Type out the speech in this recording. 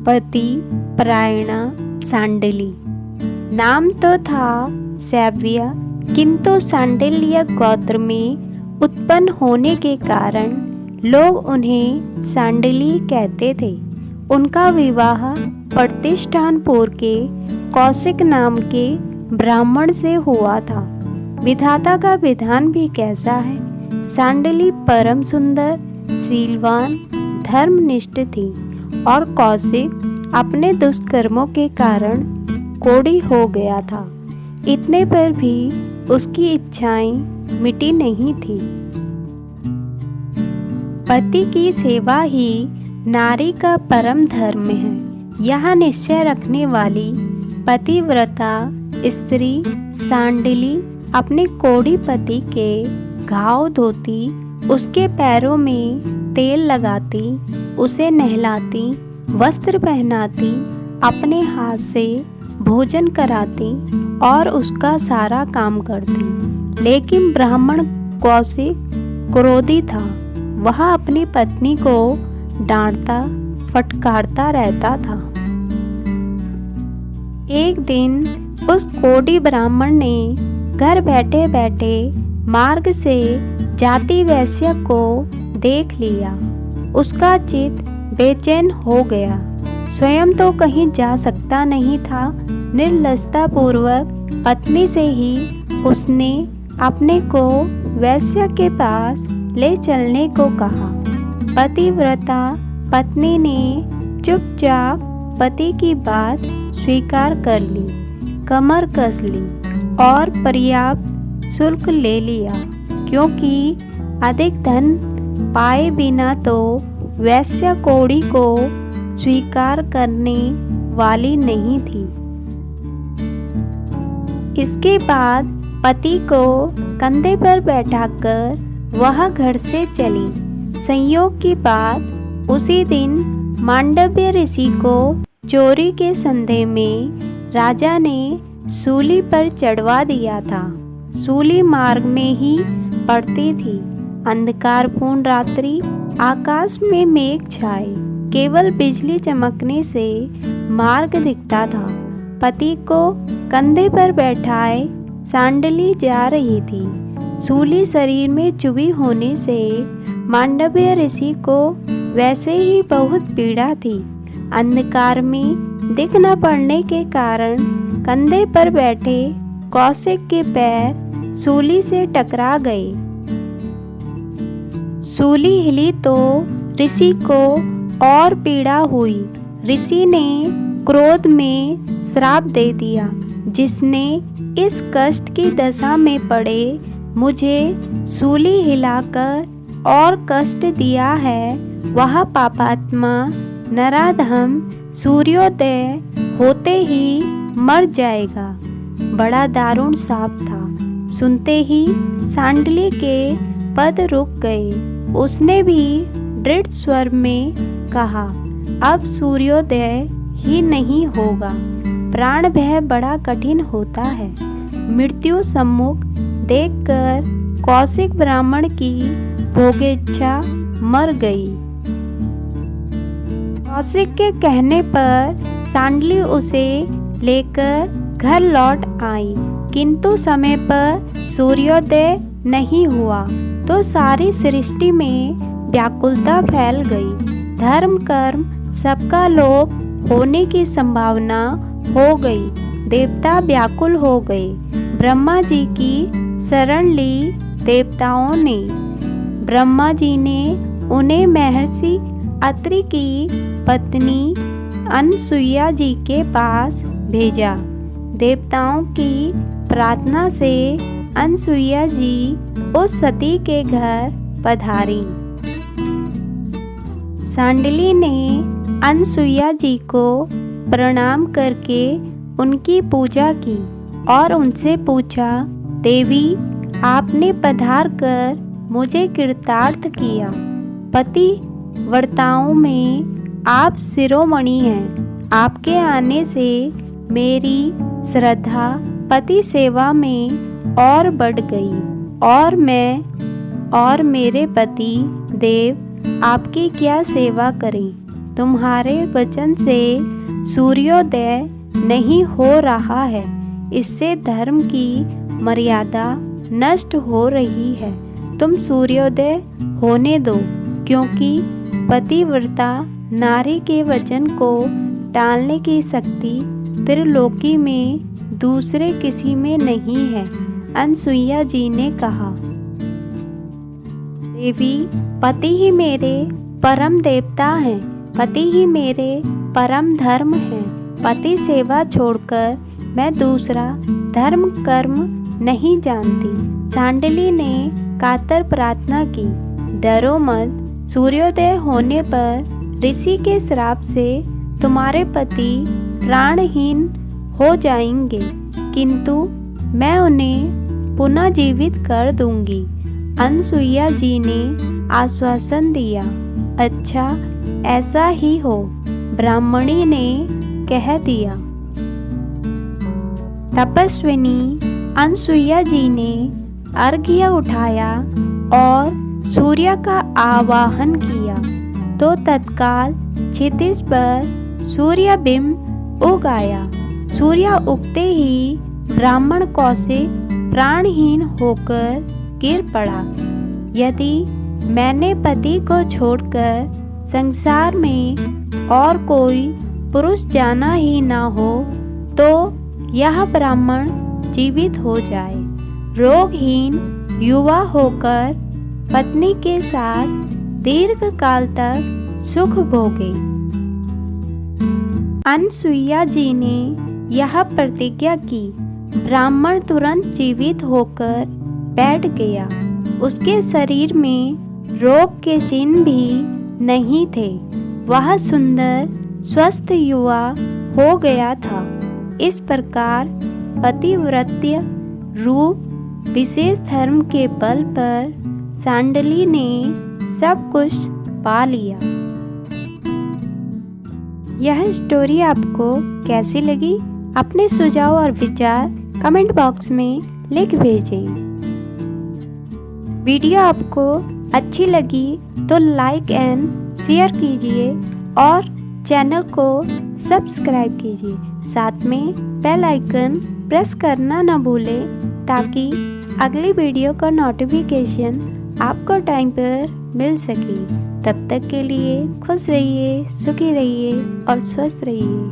पति परायणा सांडिली। नाम तो था सैव्य, किंतु सांडिल्य गोत्र में उत्पन्न होने के कारण लोग उन्हें सांडिली कहते थे। उनका विवाह प्रतिष्ठानपुर के कौशिक नाम के ब्राह्मण से हुआ था। विधाता का विधान भी कैसा है। सांडिली परम सुंदर, शीलवान, धर्मनिष्ठ थी और कौशिक अपने दुष्कर्मों के कारण कोढ़ी हो गया था। इतने पर भी उसकी इच्छाएं मिटी नहीं थी। पति की सेवा ही नारी का परम धर्म है। यह निश्चय रखने वाली पतिव्रता स्त्री सांडिली अपने कोढ़ी पति के घाव धोती, उसके पैरों में तेल लगाती, उसे नहलाती, वस्त्र पहनाती, अपने हाथ से भोजन कराती और उसका सारा काम करती। लेकिन ब्राह्मण कौशिक क्रोधी था। वह अपनी पत्नी को डांटता फटकारता रहता था। एक दिन उस कोढ़ी ब्राह्मण ने घर बैठे बैठे मार्ग से जाती वेश्या को देख लिया। उसका चित्त बेचैन हो गया। स्वयं तो कहीं जा सकता नहीं था। निर्लजता पूर्वक पत्नी से ही उसने अपने को वेश्या के पास ले चलने को कहा। पतिव्रता पत्नी ने चुपचाप पति की बात स्वीकार कर ली, कमर कस ली और पर्याप्त शुल्क ले लिया, क्योंकि अधिक धन पाए बिना तो वेश्या कोढ़ी को स्वीकार करने वाली नहीं थी। इसके बाद पति को कंधे पर बैठाकर वह घर से चली। संयोग की बात, उसी दिन मांडव्य ऋषि को चोरी के संदेह में राजा ने सूली पर चढ़वा दिया था। सूली मार्ग में ही पड़ती थी। अंधकारपूर्ण रात्रि, आकाश में मेघ छाए, केवल बिजली चमकने से मार्ग दिखता था। पति को कंधे पर बैठाए सांडिली जा रही थी। सूली शरीर में चुभी होने से मांडव्य ऋषि को वैसे ही बहुत पीड़ा थी। अंधकार में दिख न पड़ने के कारण कंधे पर बैठे कौशिक के पैर सूली से टकरा गए। सूली हिली तो ऋषि को और पीड़ा हुई। ऋषि ने क्रोध में श्राप दे दिया, जिसने इस कष्ट की दशा में पड़े मुझे सूली हिलाकर और कष्ट दिया है, वह पापात्मा नराधम सूर्योदय होते ही मर जाएगा। बड़ा दारुण शाप था। सुनते ही सांडिली के पद रुक गए। उसने भी दृढ़ स्वर में कहा, अब सूर्योदय ही नहीं होगा। प्राण भय बड़ा कठिन होता है। मृत्यु सम्मुख देखकर कौशिक ब्राह्मण की भोगेच्छा मर गई। कौशिक के कहने पर सांडिली उसे लेकर घर लौट आई, किंतु समय पर सूर्योदय नहीं हुआ तो सारी सृष्टि में व्याकुलता फैल गई। धर्म कर्म सबका लोप होने की संभावना हो गई। देवता व्याकुल हो गए। ब्रह्मा जी की शरण ली देवताओं ने। ब्रह्मा जी ने उन्हें महर्षि अत्रि की पत्नी अनसुईया जी के पास भेजा। देवताओं की प्रार्थना से अनसुईया जी उस सती के घर पधारी। सांडिली ने अनसुईया जी को प्रणाम करके उनकी पूजा की और उनसे पूछा, देवी, आपने पधार कर मुझे कृतार्थ किया। पति व्रताओं में आप शिरोमणि हैं। आपके आने से मेरी श्रद्धा पति सेवा में और बढ़ गई और मैं और मेरे पति देव आपकी क्या सेवा करें। तुम्हारे वचन से सूर्योदय नहीं हो रहा है। इससे धर्म की मर्यादा नष्ट हो रही है। तुम सूर्योदय होने दो, क्योंकि पतिव्रता नारी के वचन को टालने की शक्ति त्रिलोकी में दूसरे किसी में नहीं है। अनसुईया जी ने कहा, देवी, पति ही मेरे परम देवता हैं, पति ही मेरे परम धर्म हैं। पति सेवा छोड़कर मैं दूसरा धर्म कर्म नहीं जानती। सांडली ने कातर प्रार्थना की, डरो मत, सूर्योदय होने पर ऋषि के श्राप से तुम्हारे पति प्राणहीन हो जाएंगे, किंतु मैं उन्हें पुनः जीवित कर दूंगी। अनसुईया जी ने आश्वासन दिया। अच्छा, ऐसा ही हो, ब्राह्मणी ने कह दिया। तपस्विनी अनसुईया जी ने अर्घ्य उठाया और सूर्य का आवाहन किया, तो तत्काल क्षितिज पर सूर्य बिंब उग आया। सूर्य उगते ही ब्राह्मण कौशिक प्राणहीन होकर गिर पड़ा। यदि मैंने पति को छोड़कर संसार में और कोई पुरुष जाना ही ना हो, तो यह ब्राह्मण जीवित हो जाए, रोगहीन युवा होकर पत्नी के साथ दीर्घ काल तक सुख भोगे। अनसुईया जी ने यह प्रतिज्ञा की। ब्राह्मण तुरंत जीवित होकर बैठ गया। उसके शरीर में रोग के चिन्ह भी नहीं थे। वह सुंदर स्वस्थ युवा हो गया था। इस प्रकार पतिव्रत्य रूप विशेष धर्म के बल पर सांडली ने सब कुछ पा लिया। यह स्टोरी आपको कैसी लगी? अपने सुझाव और विचार कमेंट बॉक्स में लिख भेजें। वीडियो आपको अच्छी लगी तो लाइक एंड शेयर कीजिए और चैनल को सब्सक्राइब कीजिए। साथ में बेल आइकन प्रेस करना न भूलें, ताकि अगली वीडियो का नोटिफिकेशन आपको टाइम पर मिल सके। तब तक के लिए खुश रहिए, सुखी रहिए और स्वस्थ रहिए।